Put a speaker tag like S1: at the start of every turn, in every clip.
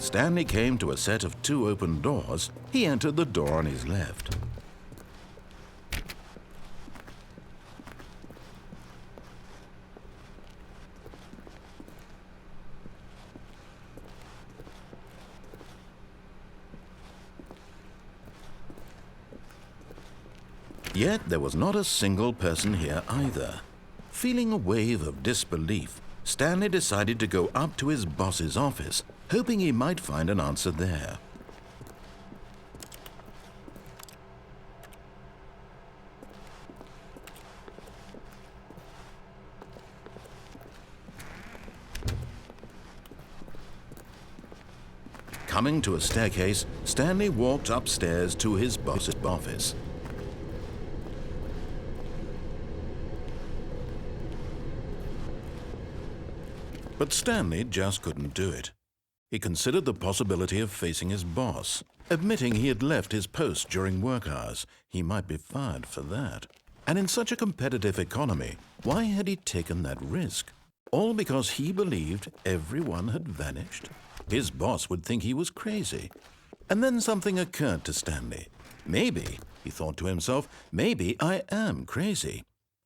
S1: Stanley came to a set of 2 open doors. He entered the door on his left. Yet there was not a single person here either. Feeling a wave of disbelief, Stanley decided to go up to his boss's office, hoping he might find an answer there. Coming to a staircase, Stanley walked upstairs to his boss's office. But Stanley just couldn't do it. He considered the possibility of facing his boss. Admitting he had left his post during work hours, he might be fired for that. And in such a competitive economy, why had he taken that risk? All because he believed everyone had vanished? His boss would think he was crazy. And then something occurred to Stanley. Maybe, he thought to himself, maybe I am crazy.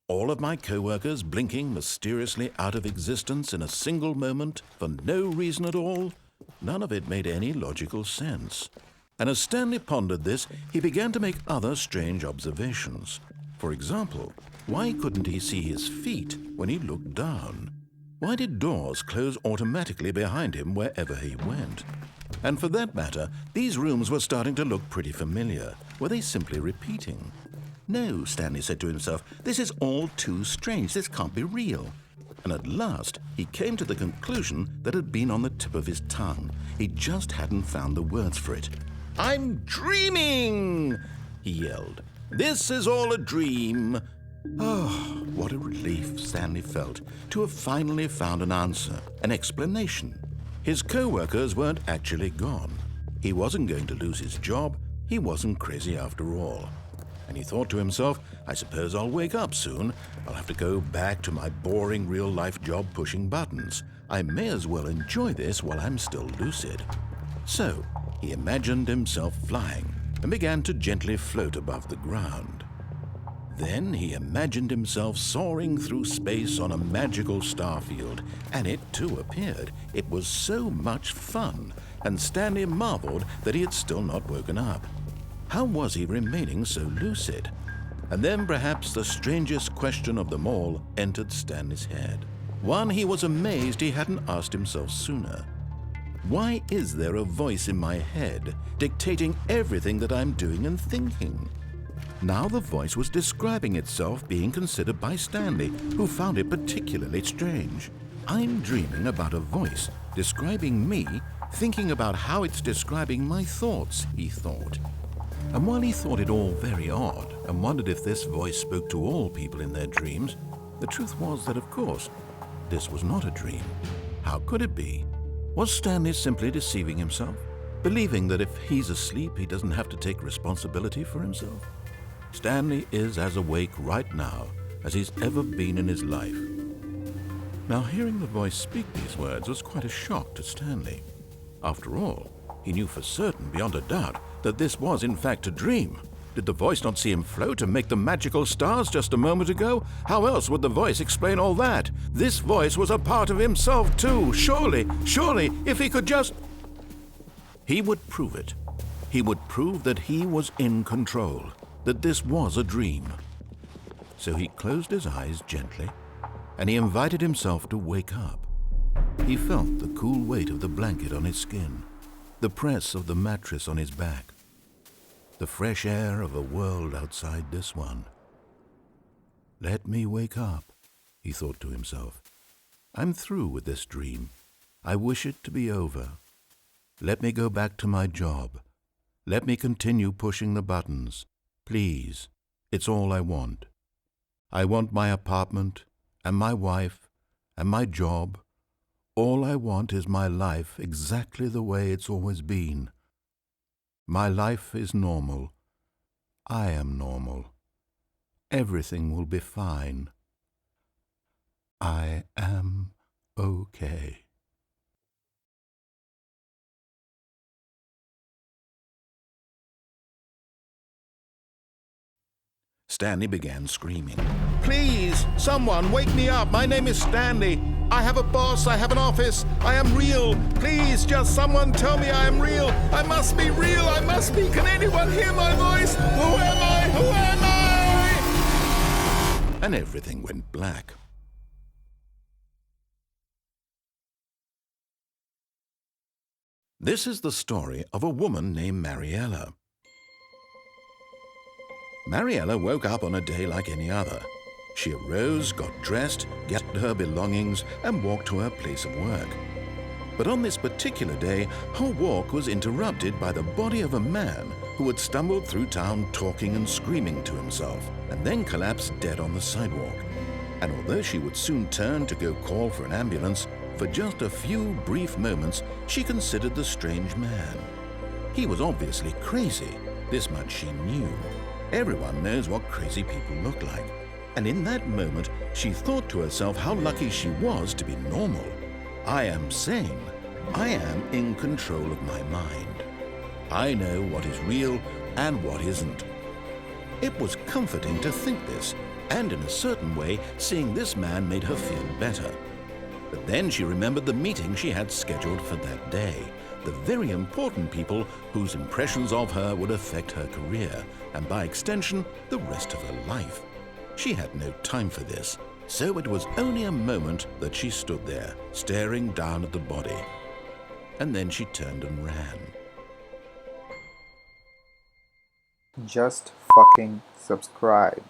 S1: All of my co-workers blinking mysteriously out of existence in a single moment for no reason at all? None of it made any logical sense. And as Stanley pondered this, he began to make other strange observations. For example, why couldn't he see his feet when he looked down? Why did doors close automatically behind him wherever he went? And for that matter, these rooms were starting to look pretty familiar. Were they simply repeating? No, Stanley said to himself, this is all too strange. This can't be real. And at last, he came to the conclusion that had been on the tip of his tongue. He just hadn't found the words for it. "I'm dreaming!" he yelled. "This is all a dream." Oh, what a relief Stanley felt to have finally found an answer, an explanation. His co-workers weren't actually gone. He wasn't going to lose his job. He wasn't crazy after all. And he thought to himself, I suppose I'll wake up soon. I'll have to go back to my boring real-life job pushing buttons. I may as well enjoy this while I'm still lucid. So he imagined himself flying and began to gently float above the ground. Then he imagined himself soaring through space on a magical starfield, and it too appeared. It was so much fun, and Stanley marveled that he had still not woken up. How was he remaining so lucid? And then perhaps the strangest question of them all entered Stanley's head. One he was amazed he hadn't asked himself sooner. Why is there a voice in my head dictating everything that I'm doing and thinking? Now the voice was describing itself being considered by Stanley, who found it particularly strange. I'm dreaming about a voice describing me, thinking about how it's describing my thoughts, he thought. And while he thought it all very odd and wondered if this voice spoke to all people in their dreams, the truth was that, of course, this was not a dream. How could it be? Was Stanley simply deceiving himself, believing that if he's asleep, he doesn't have to take responsibility for himself? Stanley is as awake right now as he's ever been in his life. Now, hearing the voice speak these words was quite a shock to Stanley. After all, he knew for certain, beyond a doubt, that this was in fact a dream. Did the voice not see him float and make the magical stars just a moment ago? How else would the voice explain all that? This voice was a part of himself too. Surely, if he could just... He would prove it. He would prove that he was in control, that this was a dream. So he closed his eyes gently, and he invited himself to wake up. He felt the cool weight of the blanket on his skin, the press of the mattress on his back, the fresh air of a world outside this one. Let me wake up, he thought to himself. I'm through with this dream. I wish it to be over. Let me go back to my job. Let me continue pushing the buttons. Please, it's all I want. I want my apartment and my wife and my job. All I want is my life exactly the way it's always been. My life is normal. I am normal. Everything will be fine. I am okay. Stanley began screaming. "Please, someone, wake me up. My name is Stanley. I have a boss. I have an office. I am real. Please, just someone tell me I am real. I must be real. I must be. Can anyone hear my voice? Who am I? Who am I?" And everything went black. This is the story of a woman named Mariella. Mariella woke up on a day like any other. She arose, got dressed, gathered her belongings, and walked to her place of work. But on this particular day, her walk was interrupted by the body of a man who had stumbled through town talking and screaming to himself, and then collapsed dead on the sidewalk. And although she would soon turn to go call for an ambulance, for just a few brief moments she considered the strange man. He was obviously crazy, this much she knew. Everyone knows what crazy people look like. And in that moment, she thought to herself how lucky she was to be normal. I am sane. I am in control of my mind. I know what is real and what isn't. It was comforting to think this, and in a certain way, seeing this man made her feel better. But then she remembered the meeting she had scheduled for that day. The very important people whose impressions of her would affect her career, and by extension, the rest of her life. She had no time for this, so it was only a moment that she stood there, staring down at the body. And then she turned and ran.
S2: Just fucking subscribe.